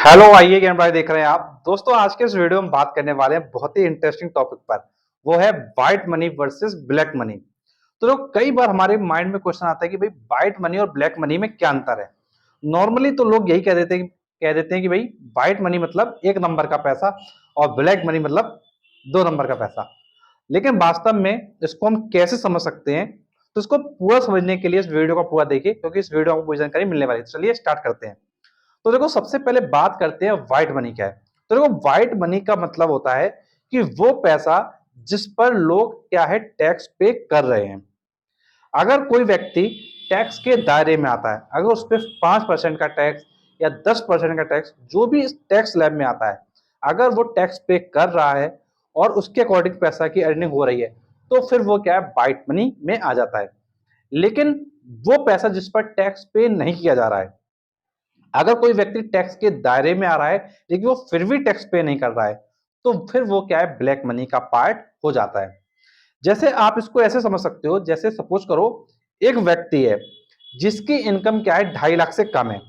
Hello, आइए game भाई देख रहे हैं आप। दोस्तों, आज के इस वीडियो में बात करने वाले हैं बहुत ही इंटरेस्टिंग टॉपिक पर। वो है white money versus black money. तो लोग कई बार हमारे माइंड में क्वेश्चन आता है कि भाई व्हाइट मनी और ब्लैक मनी में क्या अंतर है। नॉर्मली तो लोग यही कह देते हैं कि भाई व्हाइट मनी मतलब एक नंबर का पैसा और ब्लैक मनी मतलब दो नंबर का पैसा। लेकिन वास्तव में इसको हम कैसे समझ सकते हैं, तो इसको पूरा समझने के लिए इस वीडियो को पूरा देखिए, क्योंकि इस वीडियो में पूरी जानकारी मिलने वाली है। तो चलिए स्टार्ट करते हैं। तो देखो, सबसे पहले बात करते हैं व्हाइट मनी क्या है। तो देखो, व्हाइट मनी का मतलब होता है कि वो पैसा जिस पर लोग क्या है टैक्स पे कर रहे हैं। अगर कोई व्यक्ति टैक्स के दायरे में आता है, अगर उस पर 5% का टैक्स या 10% का टैक्स, जो भी इस टैक्स स्लैब में आता है, अगर वो टैक्स पे कर रहा है और उसके अकॉर्डिंग पैसा की अर्निंग हो रही है, तो फिर वो क्या है व्हाइट मनी में आ जाता है। लेकिन वो पैसा जिस पर टैक्स पे नहीं किया जा रहा है, अगर कोई व्यक्ति टैक्स के दायरे में आ रहा है लेकिन वो फिर भी टैक्स पे नहीं कर रहा है, तो फिर वो क्या है ब्लैक मनी का पार्ट हो जाता है। जैसे आप इसको ऐसे समझ सकते हो, जैसे सपोज करो एक व्यक्ति है जिसकी इनकम क्या है 2.5 लाख से कम है।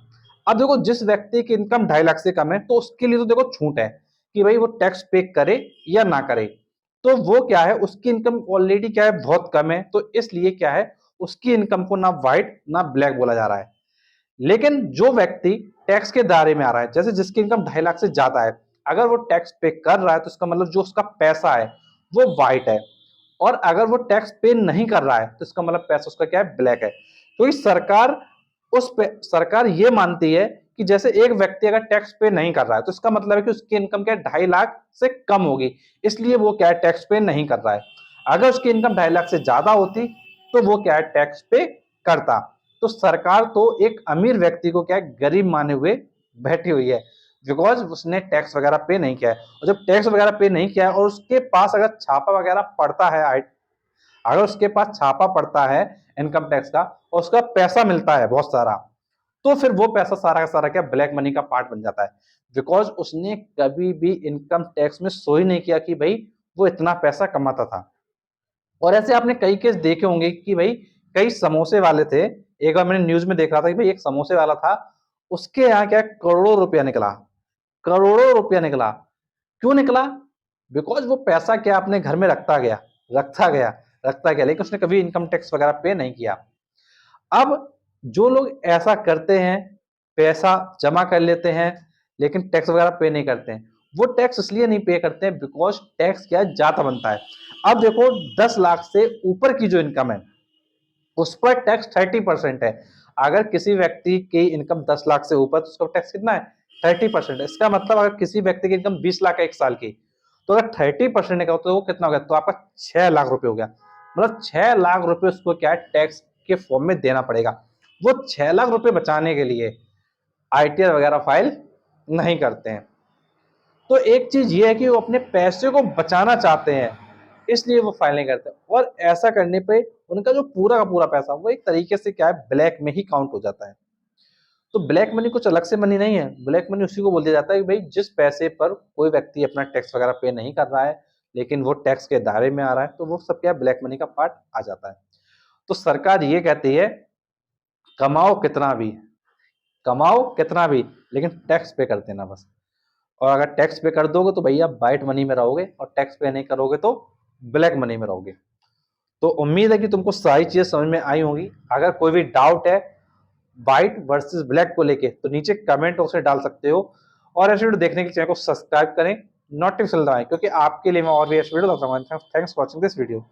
अब देखो, जिस व्यक्ति की इनकम 2.5 लाख से कम है तो उसके लिए तो देखो छूट है कि भाई वो टैक्स पे करे या ना करे। तो वो क्या है, उसकी इनकम ऑलरेडी क्या है बहुत कम है, तो इसलिए क्या है उसकी इनकम को ना व्हाइट ना ब्लैक बोला जा रहा है। लेकिन जो व्यक्ति टैक्स के दायरे में आ रहा है, जैसे जिसकी इनकम 2.5 लाख से ज्यादा है, अगर वो टैक्स पे कर रहा है तो इसका मतलब जो उसका पैसा है वो व्हाइट है। और अगर वो टैक्स पे नहीं कर रहा है तो इसका मतलब पैसा उसका क्या है ब्लैक है। क्योंकि सरकार ये मानती है कि जैसे एक व्यक्ति अगर टैक्स पे नहीं कर रहा है तो इसका मतलब है कि उसकी इनकम क्या है 2.5 लाख से कम होगी, इसलिए वो क्या है टैक्स पे नहीं कर रहा है। अगर उसकी इनकम 2.5 लाख से ज्यादा होती तो वो क्या है टैक्स पे करता। तो सरकार तो एक अमीर व्यक्ति को क्या है गरीब माने हुए बैठी हुई है, बिकॉज उसने टैक्स वगैरह पे नहीं किया है। और जब टैक्स वगैरह पे नहीं किया है और उसके पास अगर छापा वगैरह पड़ता है, अगर उसके पास छापा पड़ता है इनकम टैक्स का और उसका पैसा मिलता है बहुत सारा, तो फिर वो पैसा सारा का सारा क्या ब्लैक मनी का पार्ट बन जाता है। बिकॉज उसने कभी भी इनकम टैक्स में सो ही नहीं किया कि भाई वो इतना पैसा कमाता था। और ऐसे आपने कई केस देखे होंगे कि भाई कई समोसे वाले थे। एक बार मैंने न्यूज में देख रहा था कि भाई एक समोसे वाला था, उसके यहाँ क्या करोड़ों रुपया निकला। करोड़ों रुपया निकला। क्यों निकला? बिकॉज वो पैसा क्या अपने घर में रखता गया, लेकिन उसने कभी इनकम टैक्स वगैरह पे नहीं किया। अब जो लोग ऐसा करते हैं, पैसा जमा कर लेते हैं लेकिन टैक्स वगैरह पे नहीं करते हैं, वो टैक्स इसलिए नहीं पे करते हैं बिकॉज टैक्स क्या है ज्यादा बनता है। अब देखो, 10 लाख से ऊपर की जो इनकम है उस पर टैक्स 30% है। अगर किसी व्यक्ति की इनकम 10 लाख से ऊपर, तो उसका टैक्स कितना है 30%। इसका मतलब अगर किसी व्यक्ति की इनकम 20 लाख है एक साल की, तो अगर 30% निकालो तो वो कितना हो गया, तो आपका 6 लाख रुपए हो गया। मतलब 6 लाख रुपए उसको क्या है टैक्स के फॉर्म में देना पड़ेगा। वो 6 लाख रुपए बचाने के लिए आईटीआर वगैरह फाइल नहीं करते हैं। तो एक चीज ये है कि वो अपने पैसे को बचाना चाहते हैं, इसलिए वो फाइल नहीं करते। और ऐसा करने पे उनका जो पूरा का पूरा पैसा वो एक तरीके से क्या है ब्लैक में ही काउंट हो जाता है। तो ब्लैक मनी कुछ अलग से मनी नहीं है। ब्लैक मनी उसी को बोल दिया जाता है कि भाई जिस पैसे पर कोई व्यक्ति अपना टैक्स वगैरह पे नहीं कर रहा है लेकिन वो टैक्स के दायरे में आ रहा है, तो वो सब क्या ब्लैक मनी का पार्ट आ जाता है। तो सरकार ये कहती है कमाओ कितना भी, कमाओ कितना भी, लेकिन टैक्स पे कर देना बस। और अगर टैक्स पे कर दोगे तो भैया व्हाइट मनी में रहोगे, और टैक्स पे नहीं करोगे तो ब्लैक मनी में रहोगे। तो उम्मीद है कि तुमको सारी चीजें समझ में आई होंगी। अगर कोई भी डाउट है व्हाइट वर्सेस ब्लैक को लेके, तो नीचे कमेंट बॉक्स में डाल सकते हो। और ऐसे वीडियो देखने के चैनल को सब्सक्राइब करें, नोटिफिकेशन दबाएं, क्योंकि आपके लिए मैं और भी ऐसे वीडियो लाता हूं। Thanks for watching this video.